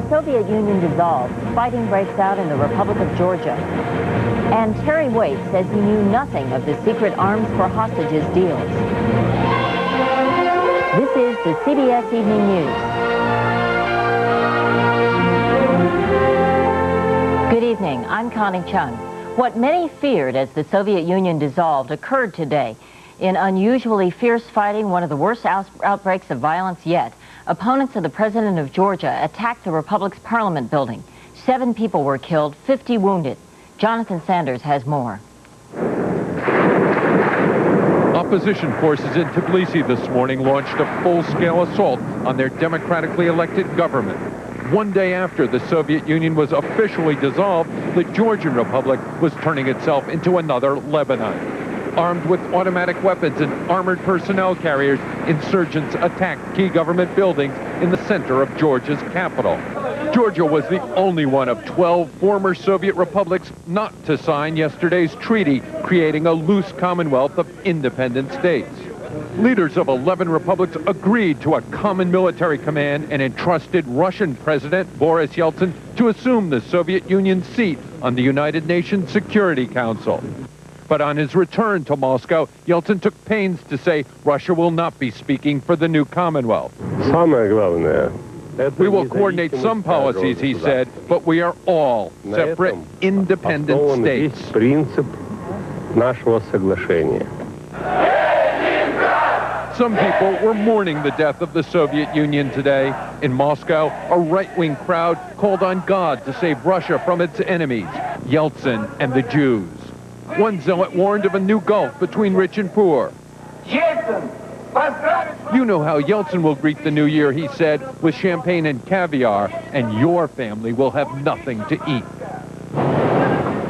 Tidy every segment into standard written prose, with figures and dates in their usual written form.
the Soviet Union dissolves, fighting breaks out in the Republic of Georgia. And Terry Waite says he knew nothing of the secret arms for hostages deals. This is the CBS Evening News. Good evening, I'm Connie Chung. What many feared as the Soviet Union dissolved occurred today. In unusually fierce fighting, one of the worst outbreaks of violence yet, opponents of the president of Georgia attacked the republic's parliament building. 7 people were killed, 50 wounded. Jonathan Sanders has more. Opposition forces in Tbilisi this morning launched a full-scale assault on their democratically elected government. One day after the Soviet Union was officially dissolved, the Georgian Republic was turning itself into another Lebanon. Armed with automatic weapons and armored personnel carriers, insurgents attacked key government buildings in the center of Georgia's capital. Georgia was the only one of 12 former Soviet republics not to sign yesterday's treaty, creating a loose Commonwealth of independent states. Leaders of 11 republics agreed to a common military command and entrusted Russian President Boris Yeltsin to assume the Soviet Union's seat on the United Nations Security Council. But on his return to Moscow, Yeltsin took pains to say Russia will not be speaking for the new Commonwealth. We will coordinate some policies, he said, but we are all separate, independent states. Some people were mourning the death of the Soviet Union today. In Moscow, a right-wing crowd called on God to save Russia from its enemies, Yeltsin and the Jews. One zealot warned of a new gulf between rich and poor. You know how Yeltsin will greet the new year, he said, with champagne and caviar, and your family will have nothing to eat.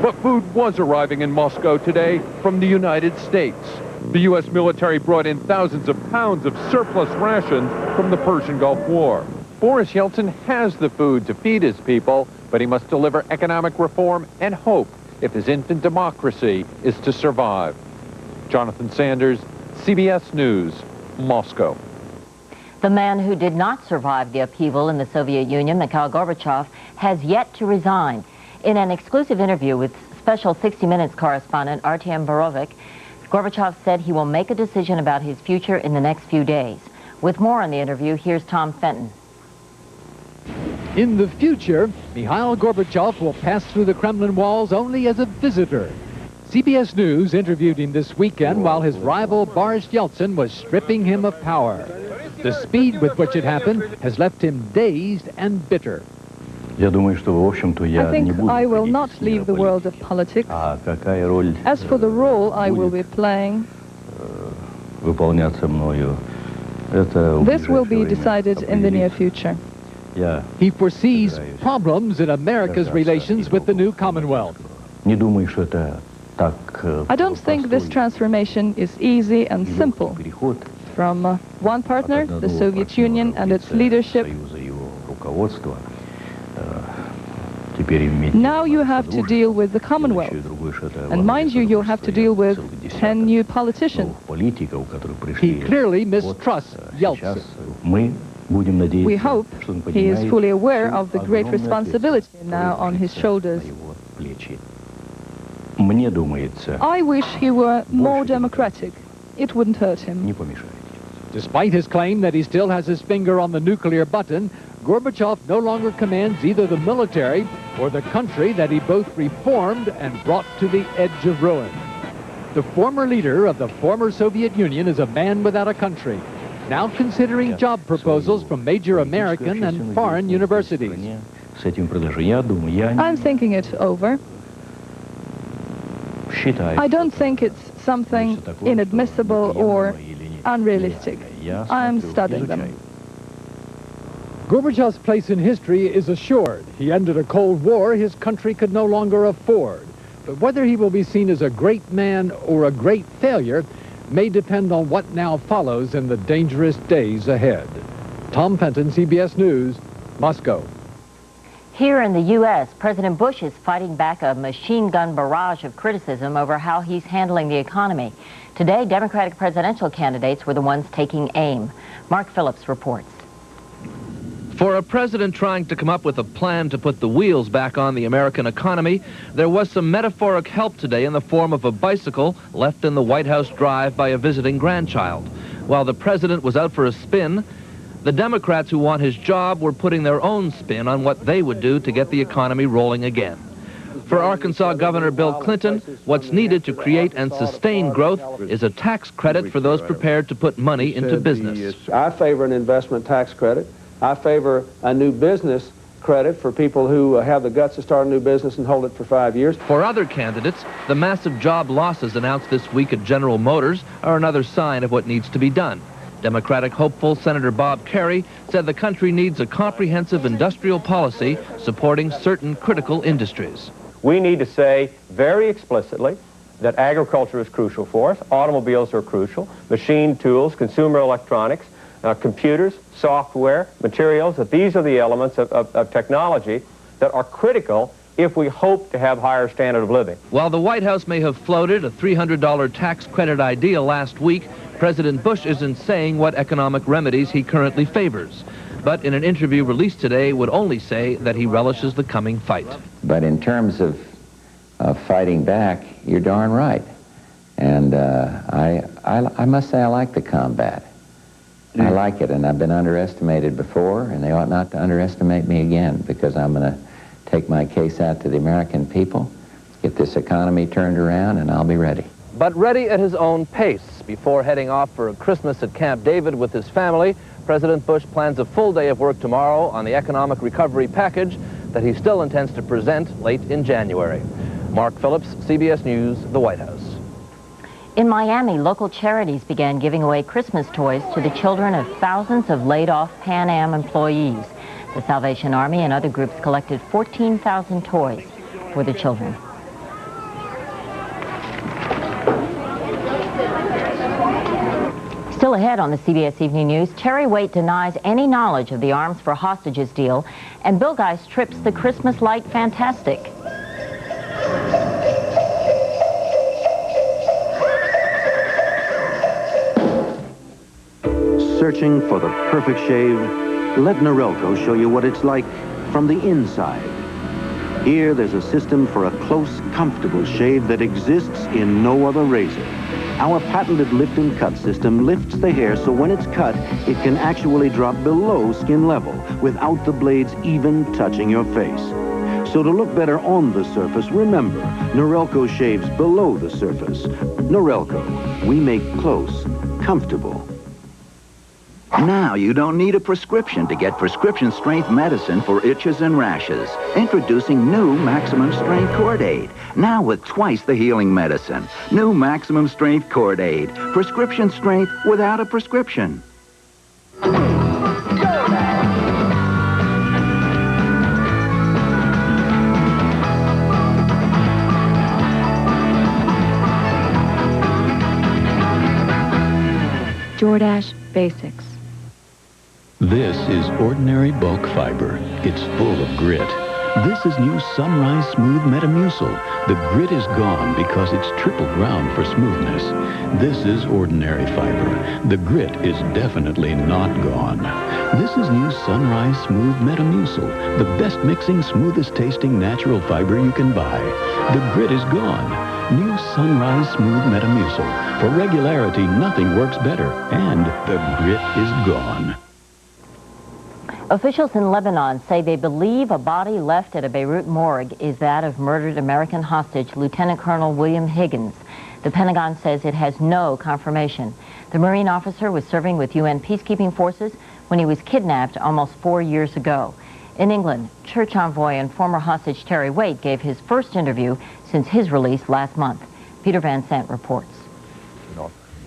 But food was arriving in Moscow today from the United States. The U.S. military brought in thousands of pounds of surplus rations from the Persian Gulf War. Boris Yeltsin has the food to feed his people, but he must deliver economic reform and hope if his infant democracy is to survive. Jonathan Sanders, CBS News, Moscow. The man who did not survive the upheaval in the Soviet Union, Mikhail Gorbachev, has yet to resign. In an exclusive interview with special 60 Minutes correspondent Artyom Borovik, Gorbachev said he will make a decision about his future in the next few days. With more on the interview, here's Tom Fenton. In the future, Mikhail Gorbachev will pass through the Kremlin walls only as a visitor. CBS News interviewed him this weekend while his rival Boris Yeltsin was stripping him of power. The speed with which it happened has left him dazed and bitter. I think I will not leave the world of politics. As for the role I will be playing, this will be decided in the near future. He foresees problems in America's relations with the new Commonwealth. I don't think this transformation is easy and simple. From one partner, the Soviet Union and its leadership, now you have to deal with the Commonwealth. And mind you, you'll have to deal with 10 new politicians. He clearly mistrusts Yeltsin. We hope he is fully aware of the great responsibility now on his shoulders. I wish he were more democratic. It wouldn't hurt him. Despite his claim that he still has his finger on the nuclear button, Gorbachev no longer commands either the military or the country that he both reformed and brought to the edge of ruin. The former leader of the former Soviet Union is a man without a country, now considering job proposals from major American and foreign universities. I'm thinking it over. I don't think it's something inadmissible or unrealistic. I'm studying them. Gorbachev's place in history is assured. He ended a Cold War his country could no longer afford. But whether he will be seen as a great man or a great failure may depend on what now follows in the dangerous days ahead. Tom Fenton, CBS News, Moscow. Here in the U.S., President Bush is fighting back a machine gun barrage of criticism over how he's handling the economy. Today, Democratic presidential candidates were the ones taking aim. Mark Phillips reports. For a president trying to come up with a plan to put the wheels back on the American economy, there was some metaphoric help today in the form of a bicycle left in the White House drive by a visiting grandchild. While the president was out for a spin, the Democrats who want his job were putting their own spin on what they would do to get the economy rolling again. For Arkansas Governor Bill Clinton, what's needed to create and sustain growth is a tax credit for those prepared to put money into business. I favor an investment tax credit. I favor a new business credit for people who have the guts to start a new business and hold it for 5 years. For other candidates, the massive job losses announced this week at General Motors are another sign of what needs to be done. Democratic hopeful Senator Bob Kerrey said the country needs a comprehensive industrial policy supporting certain critical industries. We need to say very explicitly that agriculture is crucial for us, automobiles are crucial, machine tools, consumer electronics, computers, software, materials, that these are the elements of technology that are critical if we hope to have higher standard of living. While the White House may have floated a $300 tax credit idea last week, President Bush isn't saying what economic remedies he currently favors. But in an interview released today, would only say that he relishes the coming fight. But in terms of fighting back, you're darn right. And I must say I like the combat. I like it, and I've been underestimated before, and they ought not to underestimate me again, because I'm going to take my case out to the American people, get this economy turned around, and I'll be ready. But ready at his own pace. Before heading off for a Christmas at Camp David with his family, President Bush plans a full day of work tomorrow on the economic recovery package that he still intends to present late in January. Mark Phillips, CBS News, the White House. In Miami, local charities began giving away Christmas toys to the children of thousands of laid-off Pan Am employees. The Salvation Army and other groups collected 14,000 toys for the children. Still ahead on the CBS Evening News, Terry Waite denies any knowledge of the arms for hostages deal, and Bill Geist trips the Christmas light fantastic. Searching for the perfect shave? Let Norelco show you what it's like from the inside. Here, there's a system for a close, comfortable shave that exists in no other razor. Our patented lift and cut system lifts the hair so when it's cut, it can actually drop below skin level without the blades even touching your face. So to look better on the surface, remember, Norelco shaves below the surface. Norelco, we make close, comfortable. Now you don't need a prescription to get prescription strength medicine for itches and rashes. Introducing new Maximum Strength Cortaid. Now with twice the healing medicine. New Maximum Strength Cortaid. Prescription strength without a prescription. Jordache Basics. This is ordinary bulk fiber. It's full of grit. This is new Sunrise Smooth Metamucil. The grit is gone because it's triple ground for smoothness. This is ordinary fiber. The grit is definitely not gone. This is new Sunrise Smooth Metamucil, the best mixing, smoothest tasting natural fiber you can buy. The grit is gone. New Sunrise Smooth Metamucil. For regularity, nothing works better. And the grit is gone. Officials in Lebanon say they believe a body left at a Beirut morgue is that of murdered American hostage Lieutenant Colonel William Higgins. The Pentagon says it has no confirmation. The Marine officer was serving with UN peacekeeping forces when he was kidnapped almost 4 years ago. In England, church envoy and former hostage Terry Waite gave his first interview since his release last month. Peter Van Sant reports.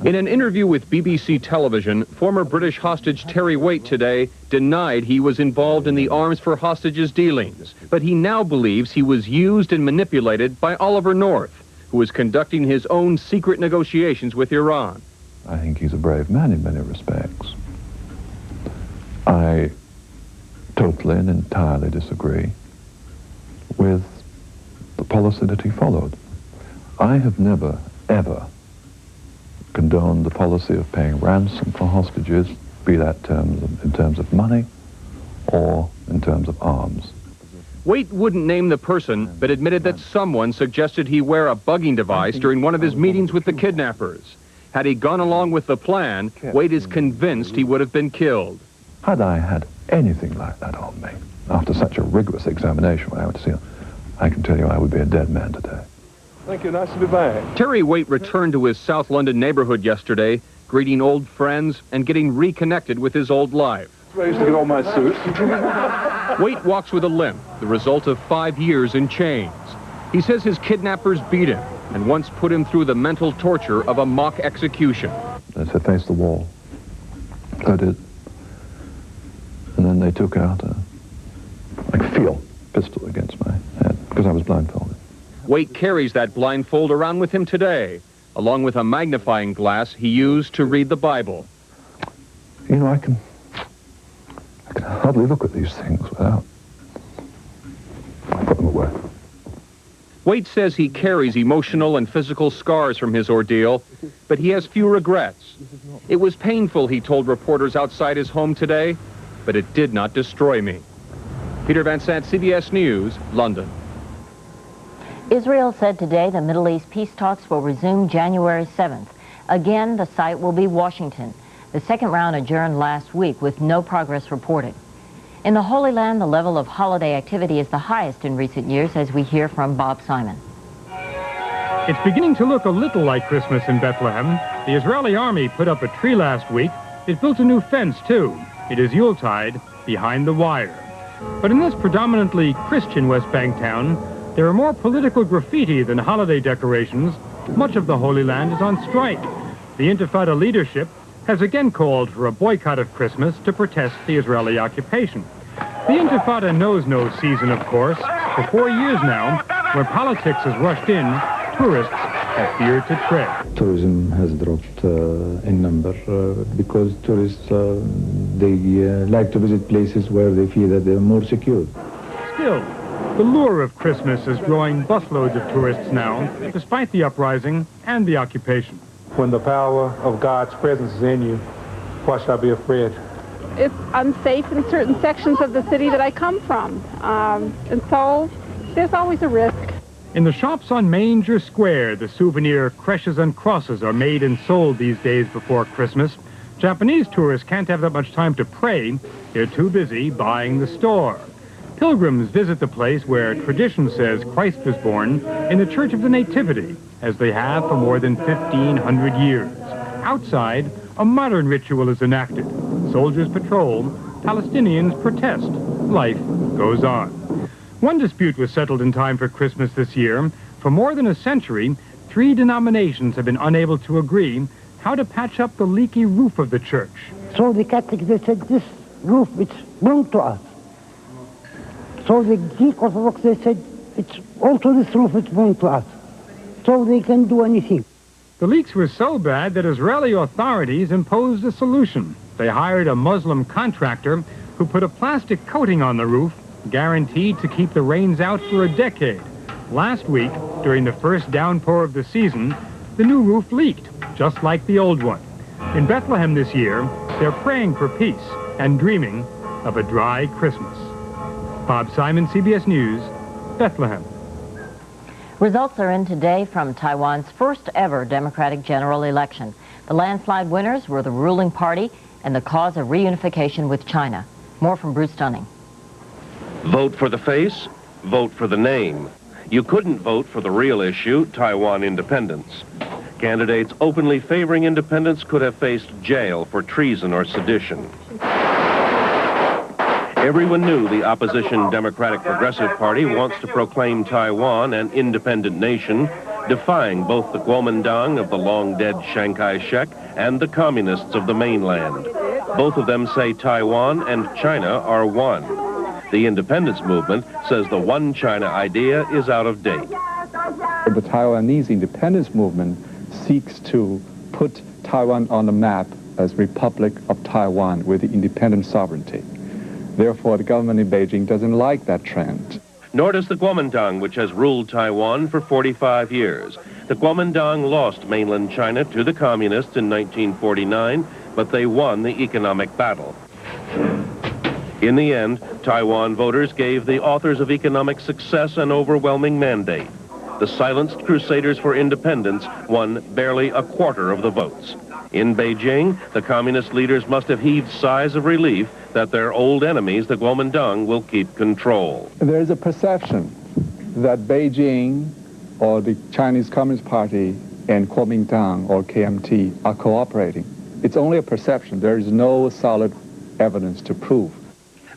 In an interview with BBC television, former British hostage Terry Waite today denied he was involved in the arms for hostages dealings, but he now believes he was used and manipulated by Oliver North, who was conducting his own secret negotiations with Iran. I think he's a brave man in many respects. I totally and entirely disagree with the policy that he followed. I have never, ever condoned the policy of paying ransom for hostages, be that in terms of money or in terms of arms. Waite wouldn't name the person, but admitted that someone suggested he wear a bugging device during one of his meetings with the kidnappers. Had he gone along with the plan, Waite is convinced he would have been killed. Had I had anything like that on me, after such a rigorous examination when I went to see him, I can tell you I would be a dead man today. Thank you, nice to be back. Terry Waite returned to his South London neighborhood yesterday, greeting old friends and getting reconnected with his old life. I used to get all my suits. Waite walks with a limp, the result of 5 years in chains. He says his kidnappers beat him and once put him through the mental torture of a mock execution. They said, face the wall. I did. And then they took out a field pistol against my head because I was blindfolded. Waite carries that blindfold around with him today, along with a magnifying glass he used to read the Bible. You know, I can hardly look at these things without I put them away. Waite says he carries emotional and physical scars from his ordeal, but he has few regrets. It was painful, he told reporters outside his home today, but it did not destroy me. Peter Van Sant, CBS News, London. Israel said today the Middle East peace talks will resume January 7th. Again, the site will be Washington. The second round adjourned last week with no progress reported. In the Holy Land, the level of holiday activity is the highest in recent years, as we hear from Bob Simon. It's beginning to look a little like Christmas in Bethlehem. The Israeli army put up a tree last week. It built a new fence, too. It is Yuletide behind the wire. But in this predominantly Christian West Bank town, there are more political graffiti than holiday decorations. Much of the Holy Land is on strike. The Intifada leadership has again called for a boycott of Christmas to protest the Israeli occupation. The Intifada knows no season, of course. For 4 years now, where politics has rushed in, tourists have feared to tread. Tourism has dropped in number because tourists, they like to visit places where they feel that they're more secure. Still, the lure of Christmas is drawing busloads of tourists now, despite the uprising and the occupation. When the power of God's presence is in you, why should I be afraid? It's unsafe in certain sections of the city that I come from, and so there's always a risk. In the shops on Manger Square, the souvenir creches and crosses are made and sold these days before Christmas. Japanese tourists can't have that much time to pray. They're too busy buying the store. Pilgrims visit the place where tradition says Christ was born in the Church of the Nativity, as they have for more than 1,500 years. Outside, a modern ritual is enacted. Soldiers patrol, Palestinians protest. Life goes on. One dispute was settled in time for Christmas this year. For more than a century, 3 denominations have been unable to agree how to patch up the leaky roof of the church. So the Catholics, they said, this roof, it's belongs to us. So the Greek Orthodox, they said, it's also this roof, it's belongs to us. So they can do anything. The leaks were so bad that Israeli authorities imposed a solution. They hired a Muslim contractor who put a plastic coating on the roof, guaranteed to keep the rains out for a decade. Last week, during the first downpour of the season, the new roof leaked, just like the old one. In Bethlehem this year, they're praying for peace and dreaming of a dry Christmas. Bob Simon, CBS News, Bethlehem. Results are in today from Taiwan's first ever Democratic general election. The landslide winners were the ruling party and the cause of reunification with China. More from Bruce Dunning. Vote for the face, vote for the name. You couldn't vote for the real issue, Taiwan independence. Candidates openly favoring independence could have faced jail for treason or sedition. Everyone knew the opposition Democratic Progressive Party wants to proclaim Taiwan an independent nation, defying both the Kuomintang of the long-dead Chiang Kai-shek and the communists of the mainland. Both of them say Taiwan and China are one. The independence movement says the one China idea is out of date. The Taiwanese independence movement seeks to put Taiwan on the map as Republic of Taiwan with independent sovereignty. Therefore, the government in Beijing doesn't like that trend. Nor does the Kuomintang, which has ruled Taiwan for 45 years. The Kuomintang lost mainland China to the communists in 1949, but they won the economic battle. In the end, Taiwan voters gave the authors of economic success an overwhelming mandate. The silenced crusaders for independence won barely a quarter of the votes. In Beijing, the communist leaders must have heaved sighs of relief that their old enemies, the Kuomintang, will keep control. There is a perception that Beijing or the Chinese Communist Party and Kuomintang or KMT are cooperating. It's only a perception. There is no solid evidence to prove.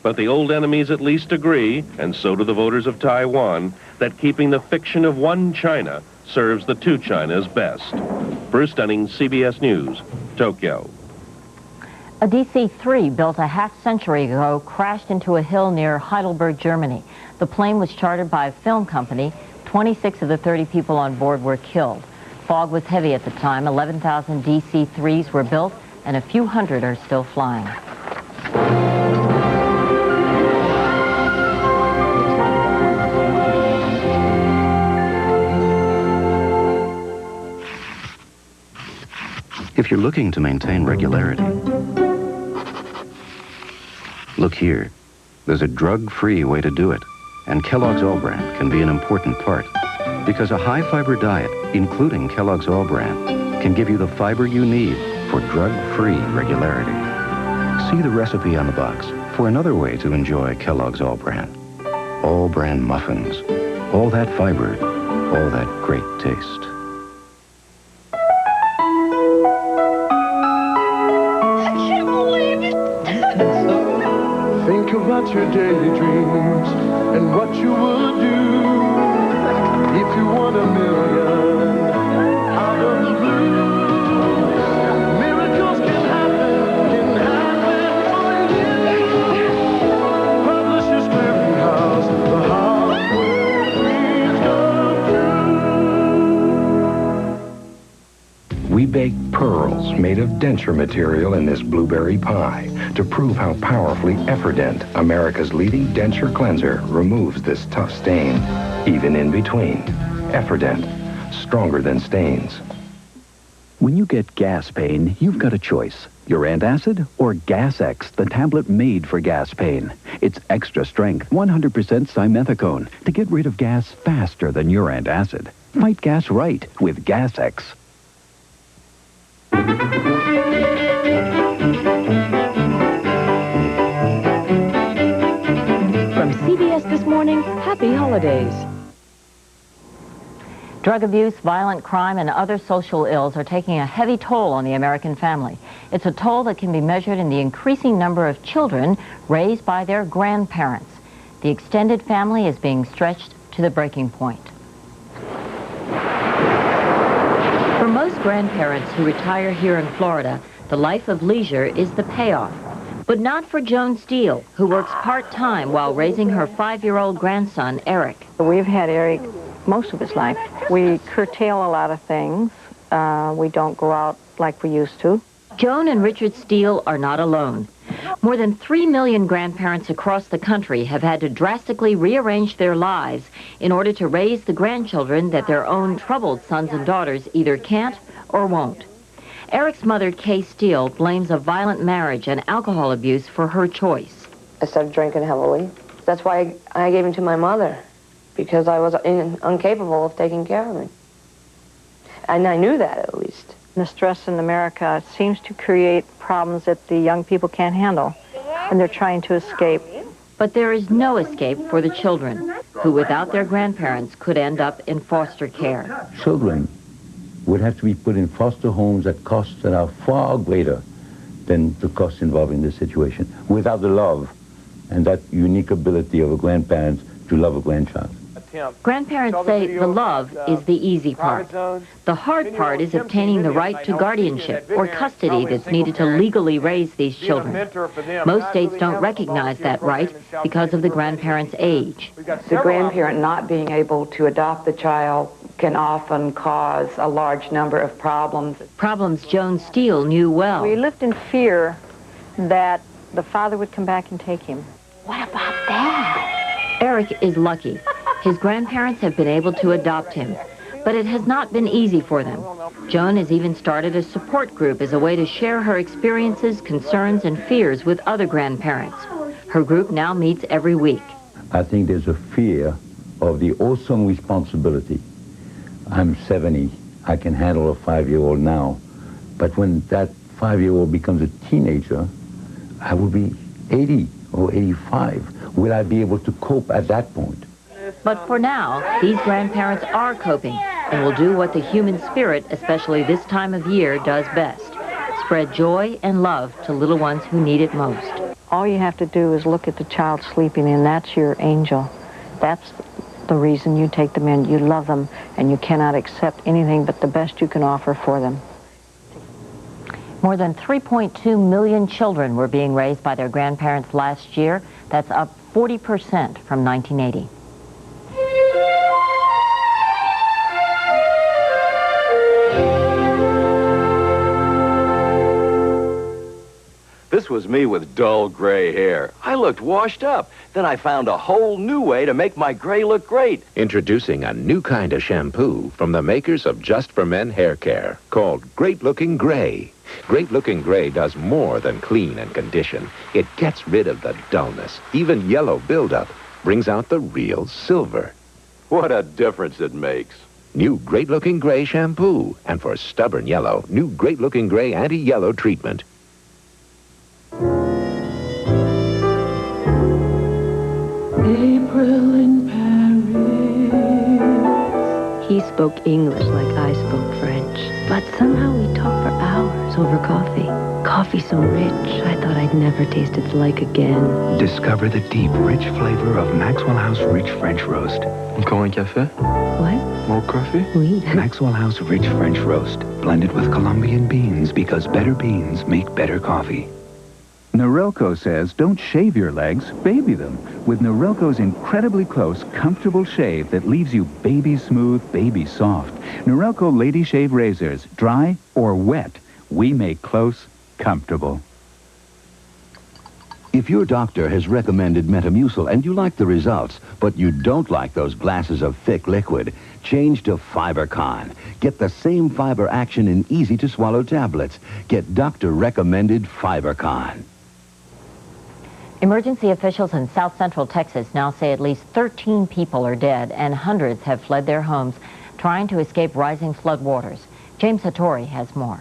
But the old enemies at least agree, and so do the voters of Taiwan, that keeping the fiction of one China serves the two Chinas best. Bruce Dunning, CBS News, Tokyo. A DC-3 built a half-century ago crashed into a hill near Heidelberg, Germany. The plane was chartered by a film company. 26 of the 30 people on board were killed. Fog was heavy at the time. 11,000 DC-3s were built, and a few hundred are still flying. If you're looking to maintain regularity, look here. There's a drug-free way to do it, and Kellogg's All-Bran can be an important part, because a high-fiber diet, including Kellogg's All-Bran, can give you the fiber you need for drug-free regularity. See the recipe on the box for another way to enjoy Kellogg's All-Bran. All-Bran muffins. All that fiber, all that great taste. Think about your daily dreams and what you would do if you won $1 million out of the blue. Miracles can happen for you. Publishers Clearinghouse, the house where dreams come true. We bake pearls made of denture material in this blueberry pie to prove how powerfully Efferdent, America's leading denture cleanser, removes this tough stain, even in between. Efferdent, stronger than stains. When you get gas pain, you've got a choice. Your antacid or Gas X, the tablet made for gas pain. It's extra strength, 100% simethicone to get rid of gas faster than your antacid. Fight gas right with Gas X. CBS This Morning, happy holidays. Drug abuse, violent crime, and other social ills are taking a heavy toll on the American family. It's a toll that can be measured in the increasing number of children raised by their grandparents. The extended family is being stretched to the breaking point. For most grandparents who retire here in Florida, the life of leisure is the payoff. But not for Joan Steele, who works part-time while raising her 5-year-old grandson, Eric. We've had Eric most of his life. We curtail a lot of things. We don't go out like we used to. Joan and Richard Steele are not alone. More than 3 million grandparents across the country have had to drastically rearrange their lives in order to raise the grandchildren that their own troubled sons and daughters either can't or won't. Eric's mother, Kay Steele, blames a violent marriage and alcohol abuse for her choice. I started drinking heavily. That's why I gave him to my mother, because I was incapable of taking care of him. And I knew that, at least. The stress in America seems to create problems that the young people can't handle, and they're trying to escape. But there is no escape for the children, who without their grandparents could end up in foster care. Children would have to be put in foster homes at costs that are far greater than the costs involved in this situation, without the love and that unique ability of a grandparent to love a grandchild. Grandparents say the love is the easy part. The hard part is obtaining the right to guardianship or custody that's needed to legally raise these children. Most states don't recognize that right because of the grandparent's age. The grandparent not being able to adopt the child can often cause a large number of problems. Problems Joan Steele knew well. We lived in fear that the father would come back and take him. What about that? Eric is lucky. His grandparents have been able to adopt him, but it has not been easy for them. Joan has even started a support group as a way to share her experiences, concerns, and fears with other grandparents. Her group now meets every week. I think there's a fear of the awesome responsibility. I'm 70. I can handle a 5-year-old now. But when that 5-year-old becomes a teenager, I will be 80 or 85. Will I be able to cope at that point? But for now, these grandparents are coping and will do what the human spirit, especially this time of year, does best. Spread joy and love to little ones who need it most. All you have to do is look at the child sleeping, and that's your angel. That's the reason you take them in. You love them, and you cannot accept anything but the best you can offer for them. More than 3.2 million children were being raised by their grandparents last year. That's up 40% from 1980. This was me with dull gray hair. I looked washed up. Then I found a whole new way to make my gray look great. Introducing a new kind of shampoo from the makers of Just for Men hair care called Great Looking Gray. Great Looking Gray does more than clean and condition. It gets rid of the dullness, even yellow buildup, brings out the real silver. What a difference it makes. New Great Looking Gray shampoo. And for stubborn yellow, new Great Looking Gray anti-yellow treatment. April in Paris. He spoke English like I spoke French, but somehow we talked for hours over coffee. Coffee so rich, I thought I'd never taste its like again. Discover the deep, rich flavor of Maxwell House Rich French Roast. Encore un café? What? More coffee? Oui. Maxwell House Rich French Roast, blended with Colombian beans because better beans make better coffee. Norelco says don't shave your legs, baby them. With Norelco's incredibly close, comfortable shave that leaves you baby smooth, baby soft. Norelco Lady Shave Razors, dry or wet, we make close comfortable. If your doctor has recommended Metamucil and you like the results, but you don't like those glasses of thick liquid, change to FiberCon. Get the same fiber action in easy-to-swallow tablets. Get doctor-recommended FiberCon. Emergency officials in South Central Texas now say at least 13 people are dead and hundreds have fled their homes trying to escape rising floodwaters. James Hattori has more.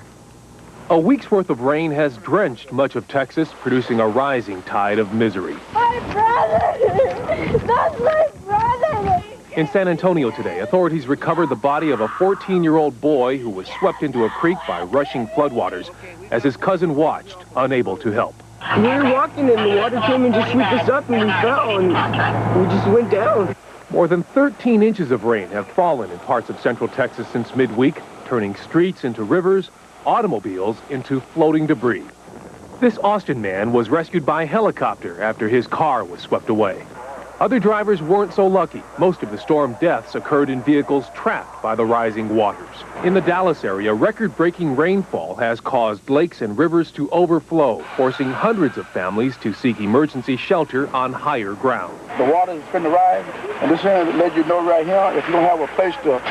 A week's worth of rain has drenched much of Texas, producing a rising tide of misery. My brother! That's my brother! In San Antonio today, authorities recovered the body of a 14-year-old boy who was swept into a creek by rushing floodwaters as his cousin watched, unable to help. We were walking and the water came and just swept us up and we fell and we just went down. More than 13 inches of rain have fallen in parts of central Texas since midweek, turning streets into rivers, automobiles into floating debris. This Austin man was rescued by helicopter after his car was swept away. Other drivers weren't so lucky. Most of the storm deaths occurred in vehicles trapped by the rising waters. In the Dallas area, record-breaking rainfall has caused lakes and rivers to overflow, forcing hundreds of families to seek emergency shelter on higher ground. The water is finna rise, and this here let you know right here, if you don't have a place to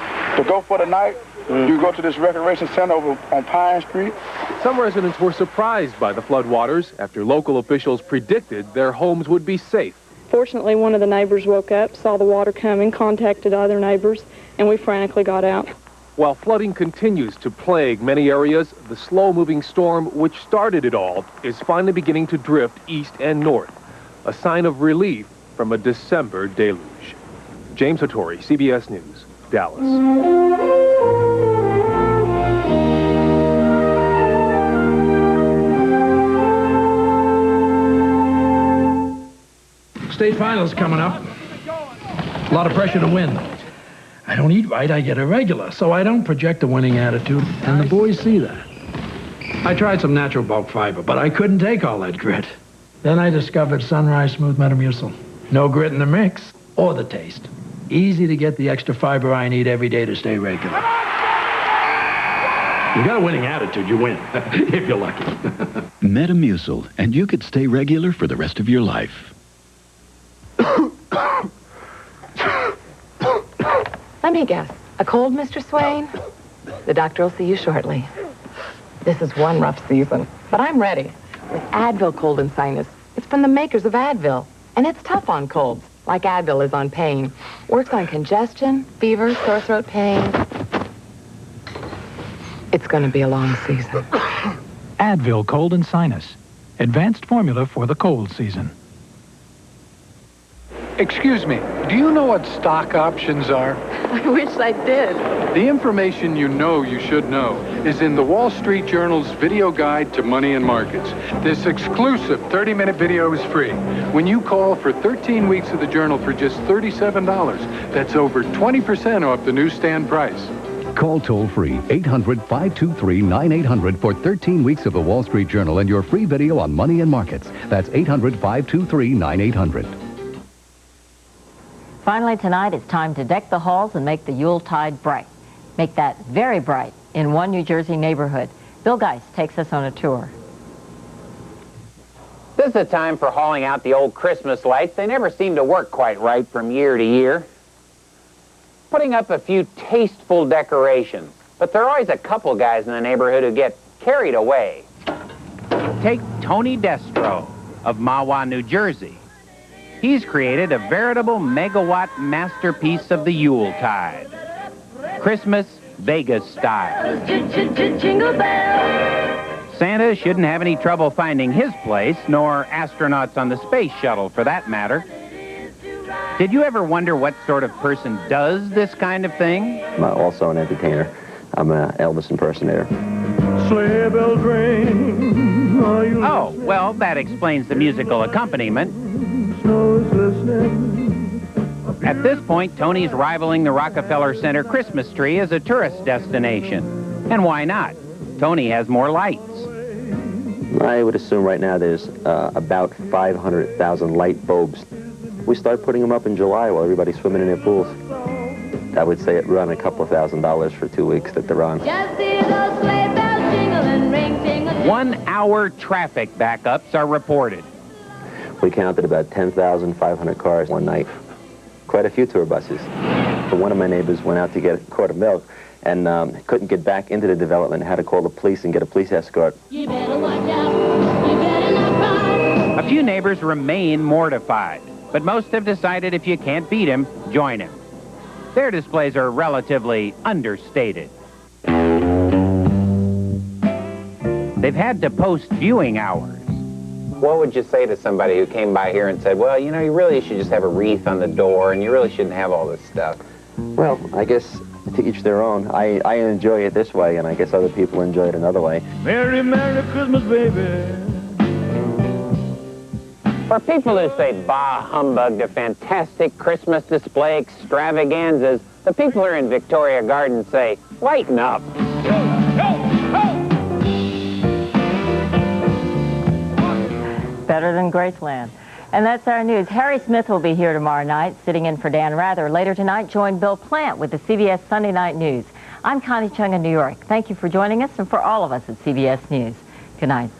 go for the night, you go to this recreation center over on Pine Street. Some residents were surprised by the floodwaters after local officials predicted their homes would be safe. Fortunately, one of the neighbors woke up, saw the water coming, contacted other neighbors, and we frantically got out. While flooding continues to plague many areas, the slow-moving storm, which started it all, is finally beginning to drift east and north, a sign of relief from a December deluge. James Hattori, CBS News, Dallas. State finals coming up. A lot of pressure to win. I don't eat right, I get irregular, so I don't project a winning attitude, and the boys see that. I tried some natural bulk fiber, but I couldn't take all that grit. Then I discovered Sunrise Smooth Metamucil. No grit in the mix or the taste. Easy to get the extra fiber I need every day to stay regular. You got a winning attitude, you win, if you're lucky. Metamucil, and you could stay regular for the rest of your life. Let me guess. A cold, Mr. Swain? The doctor will see you shortly. This is one rough season, but I'm ready. With Advil Cold and Sinus, It's from the makers of Advil, and it's tough on colds, like Advil is on pain. Works on congestion, fever, sore throat pain. It's going to be a long season. Advil Cold and Sinus. Advanced formula for the cold season. Excuse me, do you know what stock options are? I wish I did. The information you know you should know is in the Wall Street Journal's video guide to money and markets. This exclusive 30-minute video is free. When you call for 13 weeks of the journal for just $37, that's over 20% off the newsstand price. Call toll-free 800-523-9800 for 13 weeks of the Wall Street Journal and your free video on money and markets. That's 800-523-9800. Finally tonight, it's time to deck the halls and make the Yuletide bright. Make that very bright in one New Jersey neighborhood. Bill Geist takes us on a tour. This is the time for hauling out the old Christmas lights. They never seem to work quite right from year to year. Putting up a few tasteful decorations, but there are always a couple guys in the neighborhood who get carried away. Take Tony Destro of Mahwah, New Jersey. He's created a veritable megawatt masterpiece of the Yuletide. Christmas Vegas style. Jingle bells. Santa shouldn't have any trouble finding his place, nor astronauts on the space shuttle for that matter. Did you ever wonder what sort of person does this kind of thing? I'm also an entertainer. I'm an Elvis impersonator. Sleigh bells ring. Oh, well, that explains the musical accompaniment. At this point, Tony's rivaling the Rockefeller Center Christmas tree as a tourist destination. And why not? Tony has more lights. I would assume right now there's about 500,000 light bulbs. We start putting them up in July while everybody's swimming in their pools. I would say it run a couple of $1,000s for 2 weeks that they're on. 1 hour traffic backups are reported. We counted about 10,500 cars one night. Quite a few tour buses. But one of my neighbors went out to get a quart of milk and couldn't get back into the development, had to call the police and get a police escort. A few neighbors remain mortified, but most have decided if you can't beat him, join him. Their displays are relatively understated. They've had to post viewing hours. What would you say to somebody who came by here and said, well, you know, you really should just have a wreath on the door and you really shouldn't have all this stuff? Well, I guess to each their own. I enjoy it this way, and I guess other people enjoy it another way. Merry, Merry Christmas, baby. For people who say bah humbug to fantastic Christmas display extravaganzas, the people who are in Victoria Gardens say, lighten up. Better than Graceland. And that's our news. Harry Smith will be here tomorrow night, sitting in for Dan Rather. Later tonight, join Bill Plant with the CBS Sunday Night News. I'm Connie Chung in New York. Thank you for joining us and for all of us at CBS News. Good night.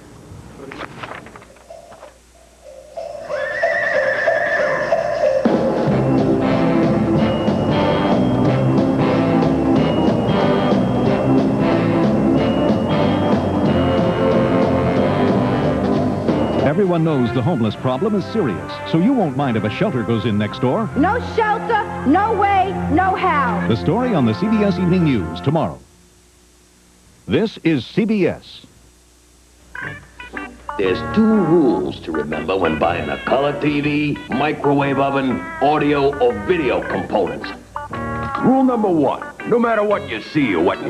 Everyone knows the homeless problem is serious, so you won't mind if a shelter goes in next door. No shelter, no way, no how. The story on the CBS Evening News tomorrow. This is CBS. There's 2 rules to remember when buying a color TV, microwave oven, audio, or video components. Rule number 1, no matter what you see or what you